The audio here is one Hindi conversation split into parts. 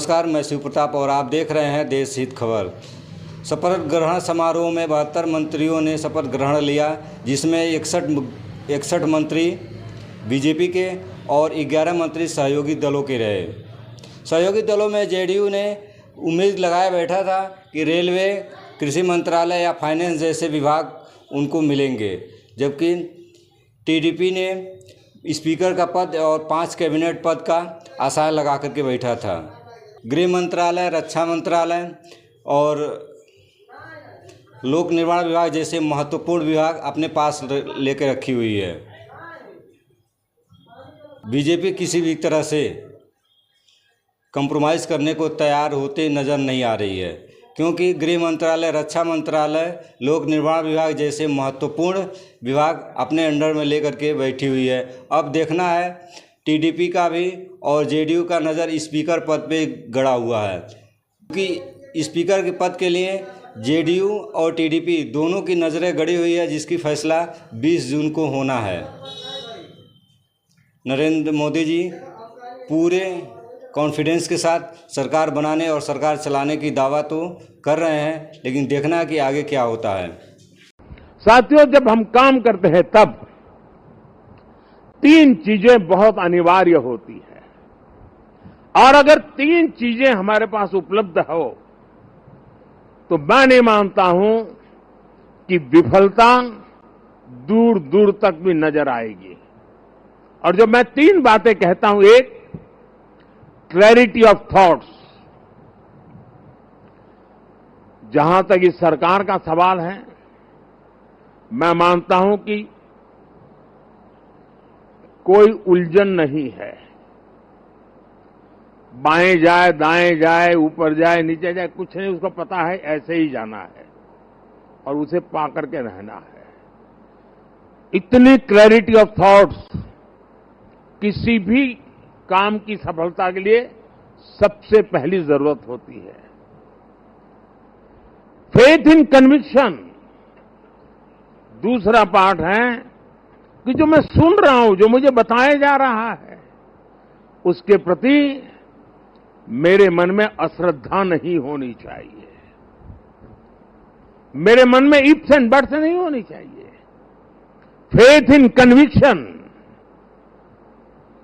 नमस्कार, मैं शिव प्रताप और आप देख रहे हैं देश हित खबर। शपथ ग्रहण समारोह में 72 मंत्रियों ने शपथ ग्रहण लिया, जिसमें 61 मंत्री बीजेपी के और 11 मंत्री सहयोगी दलों के रहे। सहयोगी दलों में जेडीयू ने उम्मीद लगाए बैठा था कि रेलवे, कृषि मंत्रालय या फाइनेंस जैसे विभाग उनको मिलेंगे, जबकि टीडीपी ने स्पीकर का पद और 5 कैबिनेट पद का आशाएं लगा करके बैठा था। गृह मंत्रालय, रक्षा मंत्रालय और लोक निर्माण विभाग जैसे महत्वपूर्ण विभाग अपने पास लेकर रखी हुई है। बीजेपी किसी भी तरह से कंप्रोमाइज़ करने को तैयार होते नज़र नहीं आ रही है, क्योंकि गृह मंत्रालय, रक्षा मंत्रालय, लोक निर्माण विभाग जैसे महत्वपूर्ण विभाग अपने अंडर में लेकर के बैठी हुई है। अब देखना है टीडीपी का भी और जेडीयू का नज़र स्पीकर पद पे गड़ा हुआ है, क्योंकि स्पीकर के पद के लिए जेडीयू और टीडीपी दोनों की नज़रें गड़ी हुई है, जिसकी फैसला 20 जून को होना है। नरेंद्र मोदी जी पूरे कॉन्फिडेंस के साथ सरकार बनाने और सरकार चलाने की दावा तो कर रहे हैं, लेकिन देखना है कि आगे क्या होता है। साथियों, जब हम काम करते हैं तब 3 चीजें बहुत अनिवार्य होती है, और अगर 3 चीजें हमारे पास उपलब्ध हो तो मैं नहीं मानता हूं कि विफलता दूर दूर तक भी नजर आएगी। और जब मैं 3 बातें कहता हूं, एक, क्लैरिटी ऑफ थॉट्स। जहां तक इस सरकार का सवाल है, मैं मानता हूं कि कोई उलझन नहीं है। बाएं जाए, दाएं जाए, ऊपर जाए, नीचे जाए, कुछ नहीं, उसको पता है ऐसे ही जाना है और उसे पा करके रहना है। इतनी क्लैरिटी ऑफ थॉट्स किसी भी काम की सफलता के लिए सबसे पहली जरूरत होती है। फेथ इन कन्विक्शन दूसरा पार्ट है कि जो मैं सुन रहा हूं, जो मुझे बताया जा रहा है, उसके प्रति मेरे मन में अश्रद्धा नहीं होनी चाहिए, मेरे मन में इफ्स एंड बट्स नहीं होनी चाहिए। फेथ इन कन्विक्शन,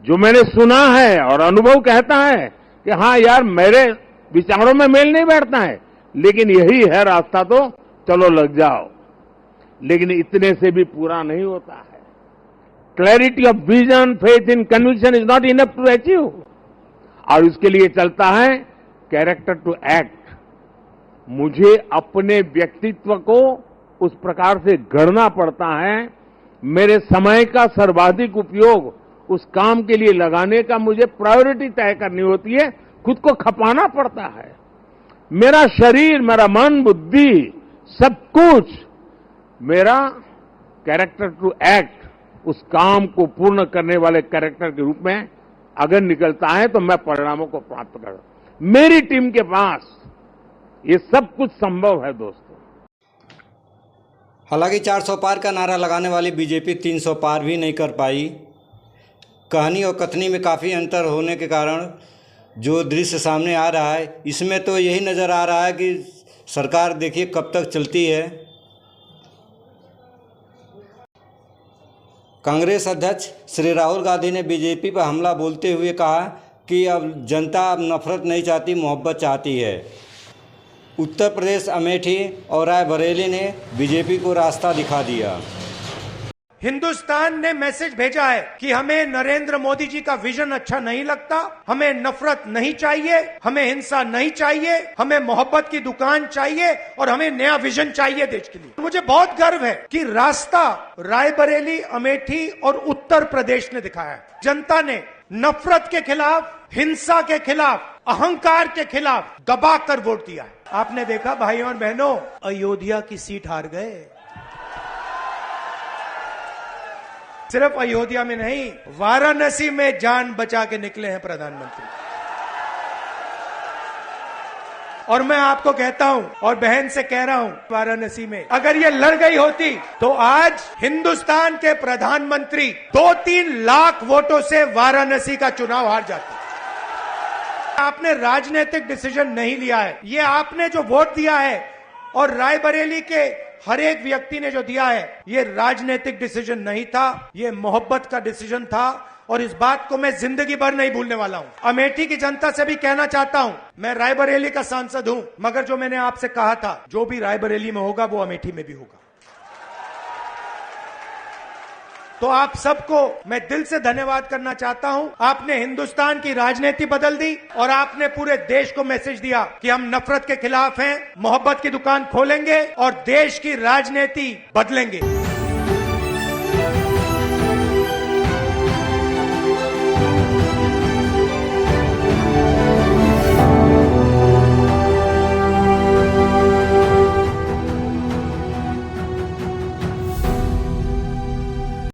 जो मैंने सुना है और अनुभव कहता है कि हाँ यार, मेरे विचारों में मेल नहीं बैठता है, लेकिन यही है रास्ता, तो चलो लग जाओ। लेकिन इतने से भी पूरा नहीं होता है। Clarity of vision, faith in conviction is not enough to achieve, और इसके लिए चलता है कैरेक्टर टू एक्ट। मुझे अपने व्यक्तित्व को उस प्रकार से गढ़ना पड़ता है, मेरे समय का सर्वाधिक उपयोग उस काम के लिए लगाने का मुझे प्रायोरिटी तय करनी होती है, खुद को खपाना पड़ता है। मेरा शरीर, मेरा मन, बुद्धि, सब कुछ मेरा कैरेक्टर टू एक्ट, उस काम को पूर्ण करने वाले कैरेक्टर के रूप में अगर निकलता है तो मैं परिणामों को प्राप्त कर। मेरी टीम के पास ये सब कुछ संभव है दोस्तों। हालांकि 400 पार का नारा लगाने वाली बीजेपी 300 पार भी नहीं कर पाई। कहानी और कथनी में काफ़ी अंतर होने के कारण जो दृश्य सामने आ रहा है, इसमें तो यही नज़र आ रहा है कि सरकार देखिए कब तक चलती है। कांग्रेस अध्यक्ष श्री राहुल गांधी ने बीजेपी पर हमला बोलते हुए कहा कि अब जनता अब नफरत नहीं चाहती, मोहब्बत चाहती है। उत्तर प्रदेश अमेठी और रायबरेली ने बीजेपी को रास्ता दिखा दिया। हिंदुस्तान ने मैसेज भेजा है कि हमें नरेंद्र मोदी जी का विजन अच्छा नहीं लगता, हमें नफरत नहीं चाहिए, हमें हिंसा नहीं चाहिए, हमें मोहब्बत की दुकान चाहिए और हमें नया विजन चाहिए देश के लिए। मुझे बहुत गर्व है कि रास्ता रायबरेली, अमेठी और उत्तर प्रदेश ने दिखाया है। जनता ने नफरत के खिलाफ, हिंसा के खिलाफ, अहंकार के खिलाफ दबाकर वोट दिया है। आपने देखा भाइयों और बहनों, अयोध्या की सीट हार गए। सिर्फ अयोध्या में नहीं, वाराणसी में जान बचा के निकले हैं प्रधानमंत्री। और मैं आपको कहता हूं और बहन से कह रहा हूं, वाराणसी में अगर ये लड़ गई होती तो आज हिंदुस्तान के प्रधानमंत्री 2-3 लाख वोटों से वाराणसी का चुनाव हार जाते। आपने राजनीतिक डिसीजन नहीं लिया है। ये आपने जो वोट दिया है और रायबरेली के हर एक व्यक्ति ने जो दिया है, ये राजनीतिक डिसीजन नहीं था, ये मोहब्बत का डिसीजन था और इस बात को मैं जिंदगी भर नहीं भूलने वाला हूं। अमेठी की जनता से भी कहना चाहता हूं, मैं रायबरेली का सांसद हूं, मगर जो मैंने आपसे कहा था, जो भी रायबरेली में होगा वो अमेठी में भी होगा। तो आप सबको मैं दिल से धन्यवाद करना चाहता हूं। आपने हिंदुस्तान की राजनीति बदल दी और आपने पूरे देश को मैसेज दिया कि हम नफरत के खिलाफ हैं, मोहब्बत की दुकान खोलेंगे और देश की राजनीति बदलेंगे।